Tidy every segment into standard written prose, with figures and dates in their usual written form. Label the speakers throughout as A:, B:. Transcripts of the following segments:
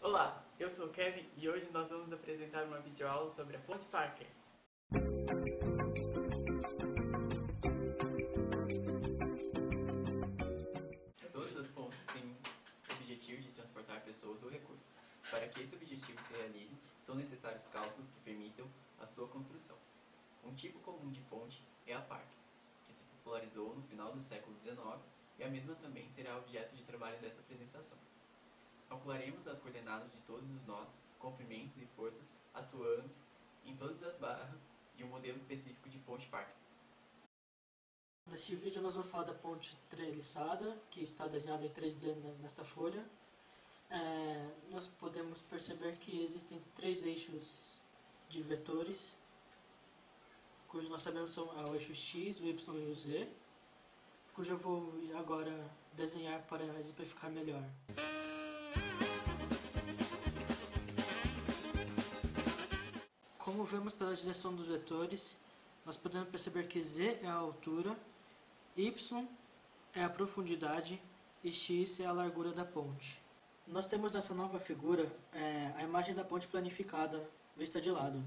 A: Olá, eu sou o Kevin e hoje nós vamos apresentar uma videoaula sobre a Ponte Parker. Todas as pontes têm o objetivo de transportar pessoas ou recursos. Para que esse objetivo se realize, são necessários cálculos que permitam a sua construção. Um tipo comum de ponte é a Parker, que se popularizou no final do século XIX e a mesma também será objeto de trabalho dessa apresentação. Calcularemos as coordenadas de todos os nós, comprimentos e forças atuantes em todas as barras de um modelo específico de ponte Parker.
B: Neste vídeo nós vamos falar da ponte treliçada, que está desenhada em 3D nesta folha. Nós podemos perceber que existem três eixos de vetores, cujos nós sabemos são o eixo X, o Y e o Z, cujo eu vou agora desenhar para exemplificar melhor. Como vemos pela direção dos vetores, nós podemos perceber que Z é a altura, Y é a profundidade e X é a largura da ponte. Nós temos nessa nova figura a imagem da ponte planificada vista de lado.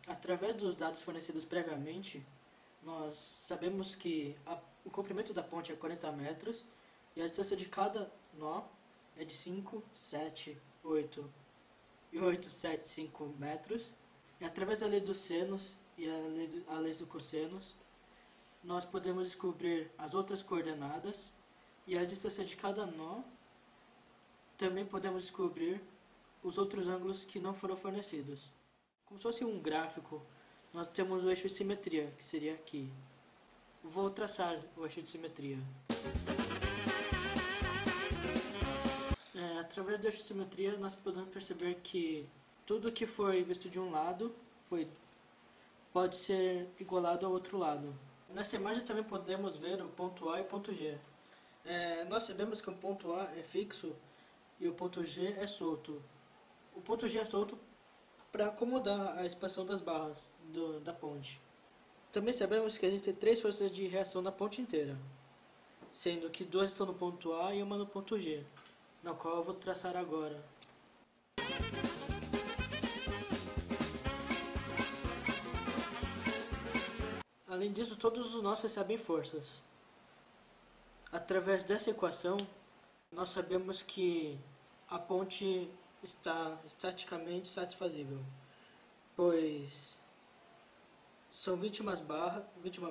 B: Através dos dados fornecidos previamente, nós sabemos que o comprimento da ponte é 40 metros e a distância de cada nó é de 5, 7, 8 e 875 metros. E através da lei dos senos e a lei do cossenos, nós podemos descobrir as outras coordenadas e a distância de cada nó. Também podemos descobrir os outros ângulos que não foram fornecidos. Como se fosse um gráfico, nós temos o eixo de simetria, que seria aqui. Vou traçar o eixo de simetria. Através da eixo de simetria, nós podemos perceber que tudo que foi visto de um lado pode ser igualado ao outro lado. Nessa imagem também podemos ver o ponto A e o ponto G. Nós sabemos que o ponto A é fixo e o ponto G é solto. O ponto G é solto para acomodar a expansão das barras da ponte. Também sabemos que existem três forças de reação na ponte inteira, sendo que duas estão no ponto A e uma no ponto G, na qual eu vou traçar agora. Além disso, todos os nós recebem forças. Através dessa equação, nós sabemos que a ponte está estaticamente satisfazível, pois são 21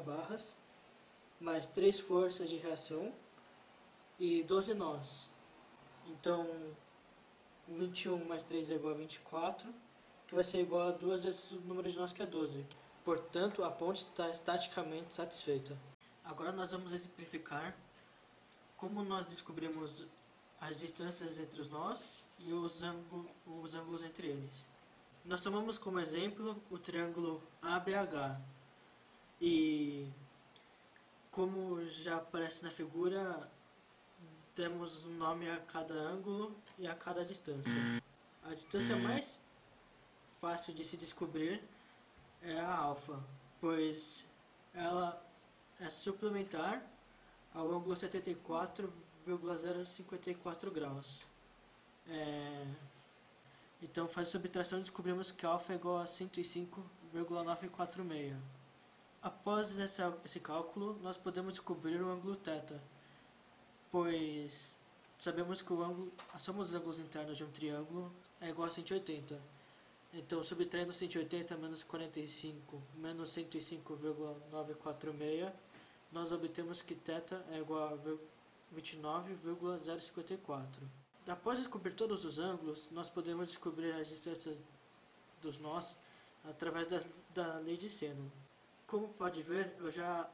B: barras, mais 3 forças de reação e 12 nós. Então, 21 mais 3 é igual a 24, que vai ser igual a 2 vezes o número de nós, que é 12. Portanto, a ponte está estaticamente satisfeita. Agora nós vamos exemplificar como nós descobrimos as distâncias entre os nós e os ângulos entre eles. Nós tomamos como exemplo o triângulo ABH e, como já aparece na figura, temos um nome a cada ângulo e a cada distância. A distância mais fácil de se descobrir é a alfa, pois ela é suplementar ao ângulo 74,054 graus. Então, fazendo subtração, descobrimos que alfa é igual a 105,946. Após esse cálculo, nós podemos descobrir o ângulo θ, pois sabemos que a soma dos ângulos internos de um triângulo é igual a 180. Então, subtraindo 180 menos 45 menos 105,946, nós obtemos que θ é igual a 29,054. Após descobrir todos os ângulos, nós podemos descobrir as distâncias dos nós através da lei de seno. Como pode ver, eu já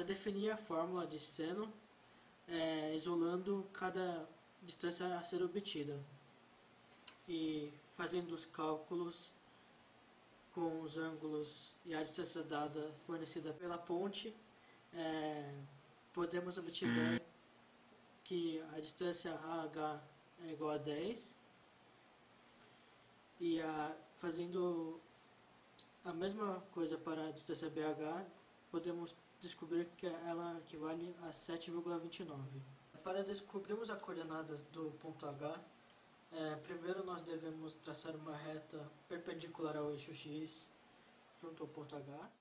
B: defini a fórmula de seno, isolando cada distância a ser obtida. E fazendo os cálculos com os ângulos e a distância dada fornecida pela ponte, podemos obter que a distância AH é igual a 10 e fazendo a mesma coisa para a distância BH, podemos descobrir que ela equivale a 7,29. Para descobrirmos a coordenada do ponto H, primeiro nós devemos traçar uma reta perpendicular ao eixo X junto ao ponto H,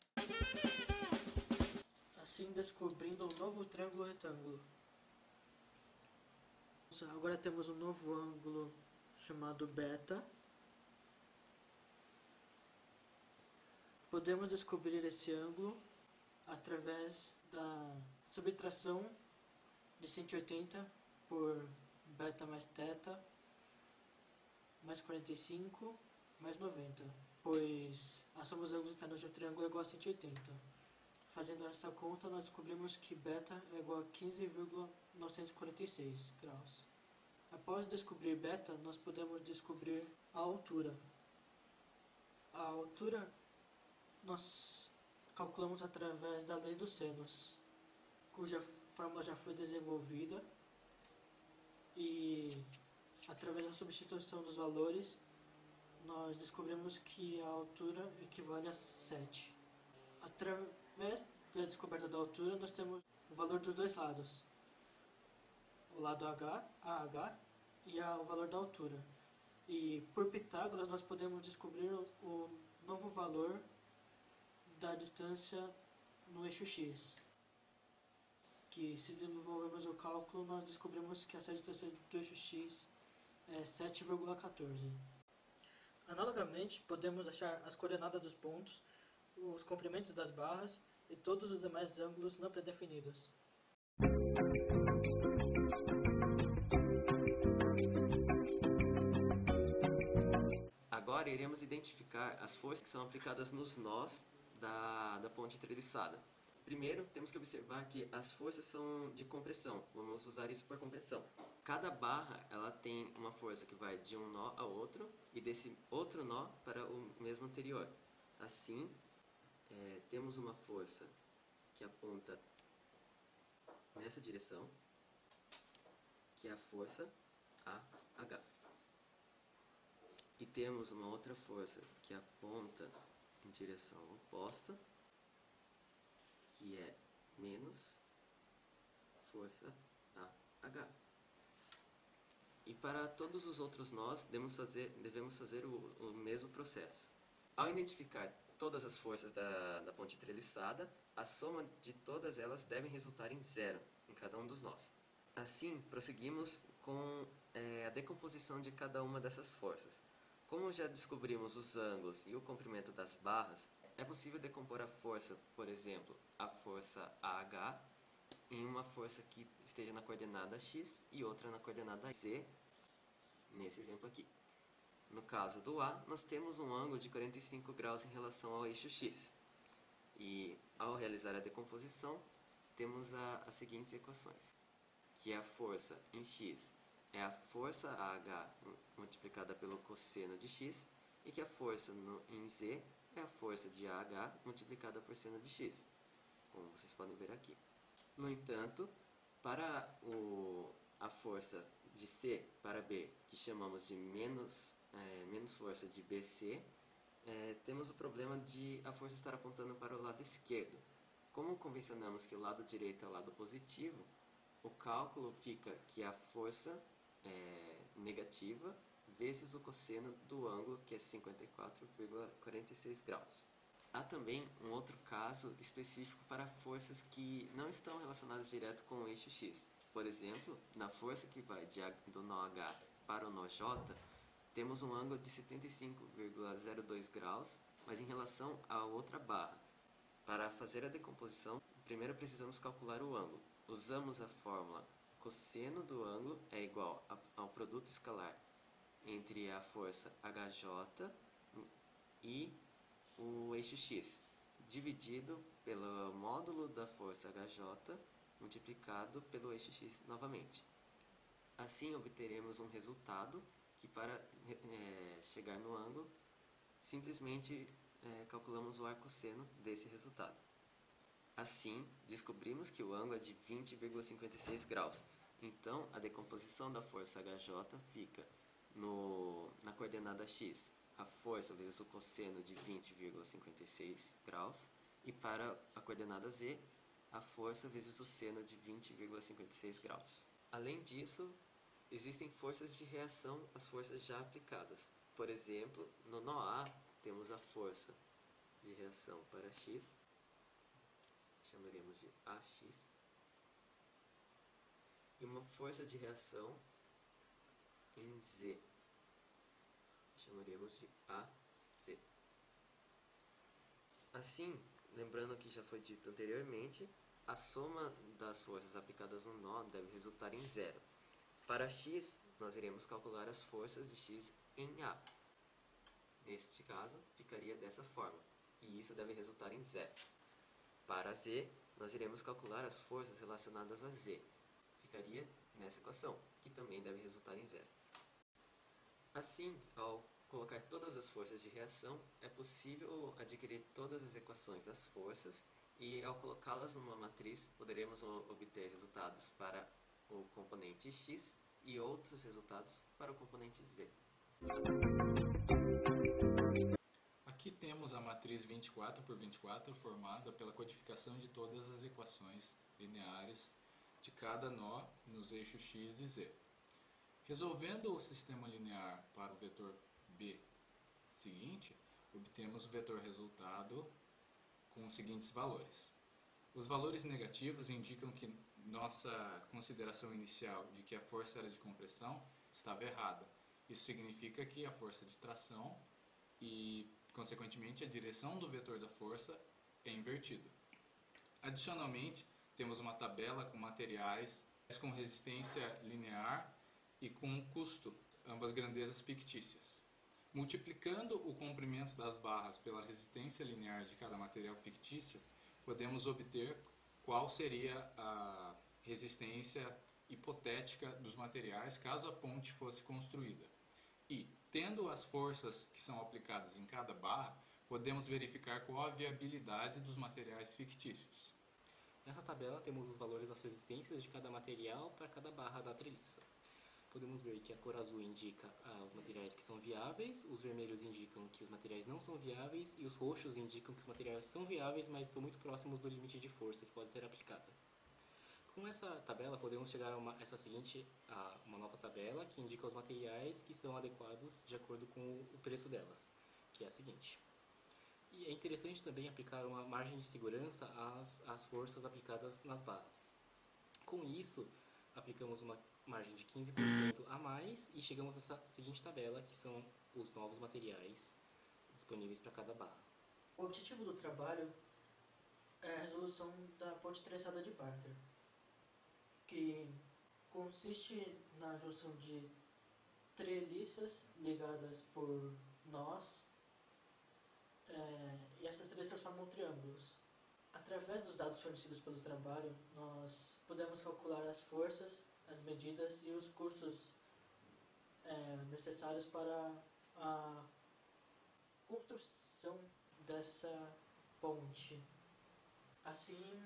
B: assim descobrindo um novo triângulo retângulo. Agora temos um novo ângulo chamado beta. Podemos descobrir esse ângulo através da subtração de 180 por beta mais θ mais 45 mais 90, pois a soma dos ângulos internos de um triângulo é igual a 180. Fazendo esta conta, nós descobrimos que beta é igual a 15,946 graus. Após descobrir beta, nós podemos descobrir a altura. A altura nós calculamos através da lei dos senos, cuja fórmula já foi desenvolvida, e através da substituição dos valores nós descobrimos que a altura equivale a 7. Através da descoberta da altura nós temos o valor dos dois lados, o lado H, AH, e o valor da altura. E por Pitágoras nós podemos descobrir o novo valor da distância no eixo X, que se desenvolvermos o cálculo nós descobrimos que essa distância do eixo X é 7,14. Analogamente, podemos achar as coordenadas dos pontos, os comprimentos das barras e todos os demais ângulos não predefinidos.
C: Agora iremos identificar as forças que são aplicadas nos nós da ponte treliçada. Primeiro, temos que observar que as forças são de compressão. Vamos usar isso por compressão. Cada barra ela tem uma força que vai de um nó a outro e desse outro nó para o mesmo anterior. Assim, temos uma força que aponta nessa direção, que é a força AH. E temos uma outra força que aponta em direção oposta, que é menos força AH. E para todos os outros nós, devemos fazer o mesmo processo. Ao identificar todas as forças da ponte treliçada, a soma de todas elas deve resultar em zero em cada um dos nós. Assim, prosseguimos com a decomposição de cada uma dessas forças. Como já descobrimos os ângulos e o comprimento das barras, é possível decompor a força, por exemplo, a força AH, em uma força que esteja na coordenada x e outra na coordenada z, nesse exemplo aqui. No caso do A, nós temos um ângulo de 45 graus em relação ao eixo x. E ao realizar a decomposição, temos as seguintes equações, que a força em x é a força AH multiplicada pelo cosseno de x, e que a força em z é a força de AH multiplicada por seno de x, como vocês podem ver aqui. No entanto, para a força de C para B, que chamamos de menos força de BC, temos o problema de a força estar apontando para o lado esquerdo. Como convencionamos que o lado direito é o lado positivo, o cálculo fica que a força negativa vezes o cosseno do ângulo, que é 54,46 graus. Há também um outro caso específico para forças que não estão relacionadas direto com o eixo x. Por exemplo, na força que vai do nó H para o nó J, temos um ângulo de 75,02 graus, mas em relação à outra barra. Para fazer a decomposição, primeiro precisamos calcular o ângulo. Usamos a fórmula cosseno do ângulo é igual ao produto escalar entre a força HJ e o eixo x, dividido pelo módulo da força HJ multiplicado pelo eixo x novamente. Assim obteremos um resultado que, para chegar no ângulo, simplesmente calculamos o arcosseno desse resultado. Assim, descobrimos que o ângulo é de 20,56 graus. Então, a decomposição da força HJ fica na coordenada x, a força vezes o cosseno de 20,56 graus, e para a coordenada z, a força vezes o seno de 20,56 graus. Além disso, existem forças de reação às forças já aplicadas. Por exemplo, no nó A, temos a força de reação para X, chamaremos de AX, e uma força de reação em Z, chamaremos de AC. Assim, lembrando que já foi dito anteriormente, a soma das forças aplicadas no nó deve resultar em zero. Para X, nós iremos calcular as forças de X em A. Neste caso, ficaria dessa forma, e isso deve resultar em zero. Para Z, nós iremos calcular as forças relacionadas a Z. Ficaria nessa equação, que também deve resultar em zero. Assim, ao colocar todas as forças de reação, é possível adquirir todas as equações das forças e, ao colocá-las numa matriz, poderemos obter resultados para o componente X e outros resultados para o componente Z.
D: Aqui temos a matriz 24 por 24 formada pela codificação de todas as equações lineares de cada nó nos eixos x e z. Resolvendo o sistema linear para o vetor B seguinte, obtemos o vetor resultado com os seguintes valores. Os valores negativos indicam que nossa consideração inicial de que a força era de compressão estava errada. Isso significa que a força de tração e, consequentemente, a direção do vetor da força é invertida. Adicionalmente, temos uma tabela com materiais com resistência linear e com custo, ambas grandezas fictícias. Multiplicando o comprimento das barras pela resistência linear de cada material fictício, podemos obter qual seria a resistência hipotética dos materiais caso a ponte fosse construída. E, tendo as forças que são aplicadas em cada barra, podemos verificar qual a viabilidade dos materiais fictícios.
E: Nessa tabela temos os valores das resistências de cada material para cada barra da treliça. Podemos ver que a cor azul indica os materiais que são viáveis, os vermelhos indicam que os materiais não são viáveis e os roxos indicam que os materiais são viáveis, mas estão muito próximos do limite de força que pode ser aplicada. Com essa tabela podemos chegar a uma nova tabela que indica os materiais que são adequados de acordo com o preço delas, que é a seguinte. E é interessante também aplicar uma margem de segurança às forças aplicadas nas barras. Com isso, aplicamos uma margem de 15% a mais e chegamos nessa seguinte tabela, que são os novos materiais disponíveis para cada barra.
B: O objetivo do trabalho é a resolução da ponte treliçada de Barker, que consiste na junção de treliças ligadas por nós, e essas treliças formam triângulos. Através dos dados fornecidos pelo trabalho, nós podemos calcular as forças, as medidas e os custos necessários para a construção dessa ponte. Assim,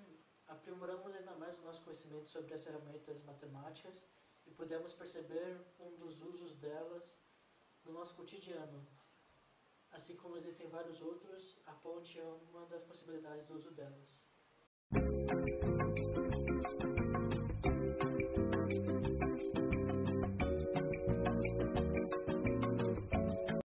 B: aprimoramos ainda mais o nosso conhecimento sobre as ferramentas matemáticas e podemos perceber um dos usos delas no nosso cotidiano. Assim como existem vários outros, a ponte é uma das possibilidades do uso delas.